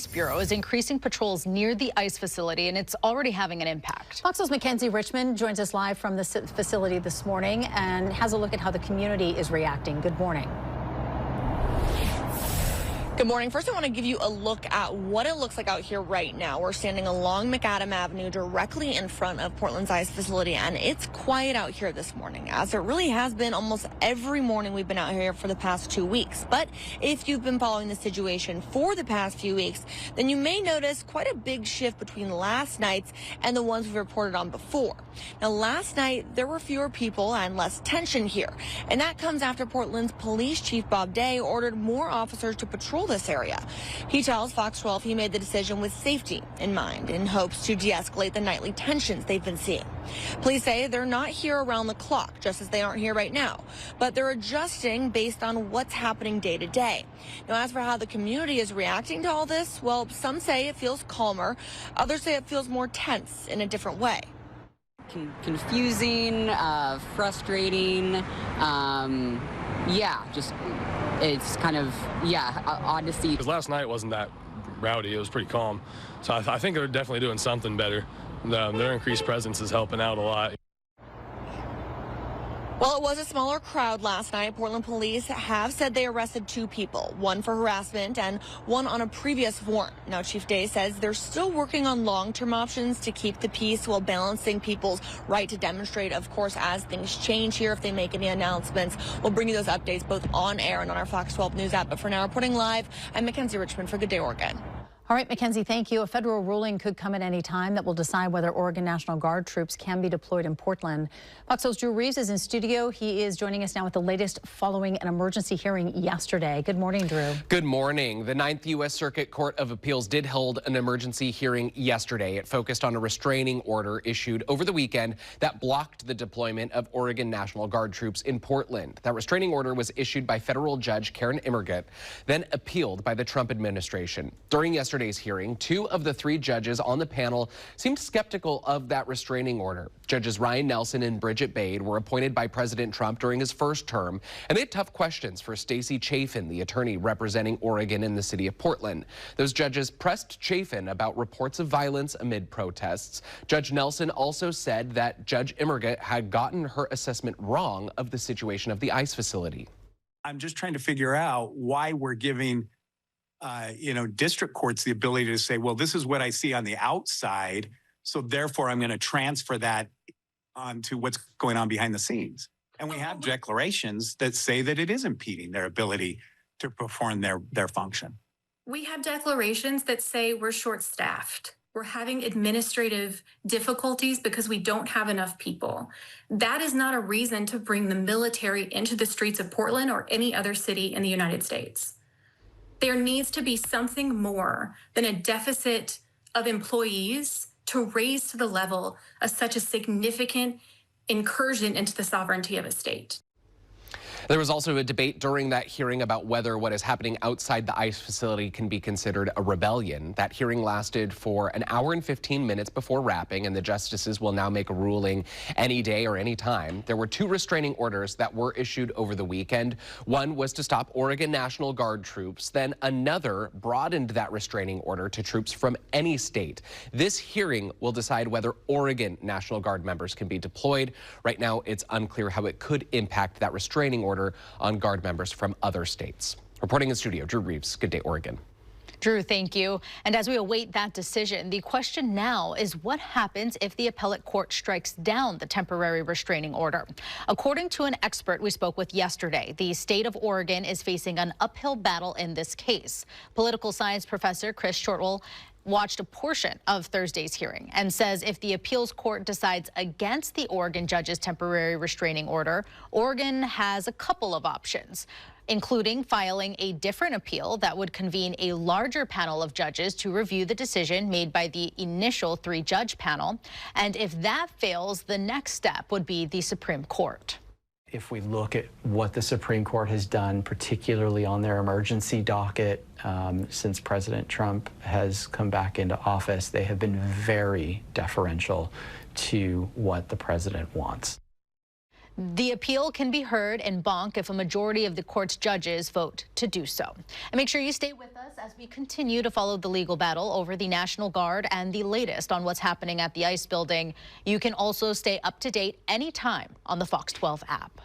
Bureau is increasing patrols near the ICE facility, and it's already having an impact. Fox News' Mackenzie Richmond joins us live from the facility this morning and has a look at how the community is reacting. Good morning. Good morning. First, I want to give you a look at what it looks like out here right now. We're standing along McAdam Avenue directly in front of Portland's ICE facility, and it's quiet out here this morning, as it really has been almost every morning we've been out here for the past 2 weeks. But if you've been following the situation for the past few weeks, then you may notice quite a big shift between last night's and the ones we reported on before. Now, last night, there were fewer people and less tension here, and that comes after Portland's police chief, Bob Day, ordered more officers to patrol this area. He tells Fox 12 he made the decision with safety in mind in hopes to de-escalate the nightly tensions they've been seeing. Police say they're not here around the clock, just as they aren't here right now, but they're adjusting based on what's happening day to day. Now, as for how the community is reacting to all this, well, some say it feels calmer, others say it feels more tense in a different way. Confusing, frustrating, it's kind of, odd to see. Because last night wasn't that rowdy, it was pretty calm. So I think they're definitely doing something better. Their increased presence is helping out a lot. While it was a smaller crowd last night, Portland police have said they arrested 2 people, one for harassment and one on a previous warrant. Now, Chief Day says they're still working on long-term options to keep the peace while balancing people's right to demonstrate. Of course, as things change here, if they make any announcements, we'll bring you those updates both on air and on our Fox 12 News app. But for now, reporting live, I'm Mackenzie Richmond for Good Day, Oregon. All right, Mackenzie, thank you. A federal ruling could come at any time that will decide whether Oregon National Guard troops can be deployed in Portland. Fox 12's Drew Reeves is in studio. He is joining us now with the latest following an emergency hearing yesterday. Good morning, Drew. Good morning. The 9th U.S. Circuit Court of Appeals did hold an emergency hearing yesterday. It focused on a restraining order issued over the weekend that blocked the deployment of Oregon National Guard troops in Portland. That restraining order was issued by federal judge Karen Immergut, then appealed by the Trump administration. During yesterday's hearing, 2 of the 3 judges on the panel seemed skeptical of that restraining order. Judges Ryan Nelson and Bridget Bade were appointed by President Trump during his first term, and they had tough questions for Stacey Chafin, the attorney representing Oregon in the city of Portland. Those judges pressed Chafin about reports of violence amid protests. Judge Nelson also said that Judge Immergut had gotten her assessment wrong of the situation of the ICE facility. I'm just trying to figure out why we're giving district courts the ability to say, well, this is what I see on the outside, so therefore I'm going to transfer that onto what's going on behind the scenes. And we have declarations that say that it is impeding their ability to perform their function. We have declarations that say we're short-staffed. We're having administrative difficulties because we don't have enough people. That is not a reason to bring the military into the streets of Portland or any other city in the United States. There needs to be something more than a deficit of employees to raise to the level of such a significant incursion into the sovereignty of a state. There was also a debate during that hearing about whether what is happening outside the ICE facility can be considered a rebellion. That hearing lasted for an hour and 15 minutes before wrapping, and the justices will now make a ruling any day or any time. There were 2 restraining orders that were issued over the weekend. One was to stop Oregon National Guard troops. Then another broadened that restraining order to troops from any state. This hearing will decide whether Oregon National Guard members can be deployed. Right now, it's unclear how it could impact that restraining order on Guard members from other states. Reporting in studio, Drew Reeves, Good Day, Oregon. Drew, thank you. And as we await that decision, the question now is what happens if the appellate court strikes down the temporary restraining order? According to an expert we spoke with yesterday, the state of Oregon is facing an uphill battle in this case. Political science professor Chris Shortwell watched a portion of Thursday's hearing and says if the appeals court decides against the Oregon judge's temporary restraining order, Oregon has a couple of options, including filing a different appeal that would convene a larger panel of judges to review the decision made by the initial 3-judge panel. And if that fails, the next step would be the Supreme Court. If we look at what the Supreme Court has done, particularly on their emergency docket, since President Trump has come back into office, they have been very deferential to what the president wants. The appeal can be heard in Bonk if a majority of the court's judges vote to do so. And make sure you stay with us as we continue to follow the legal battle over the National Guard and the latest on what's happening at the ICE building. You can also stay up to date anytime on the Fox 12 app.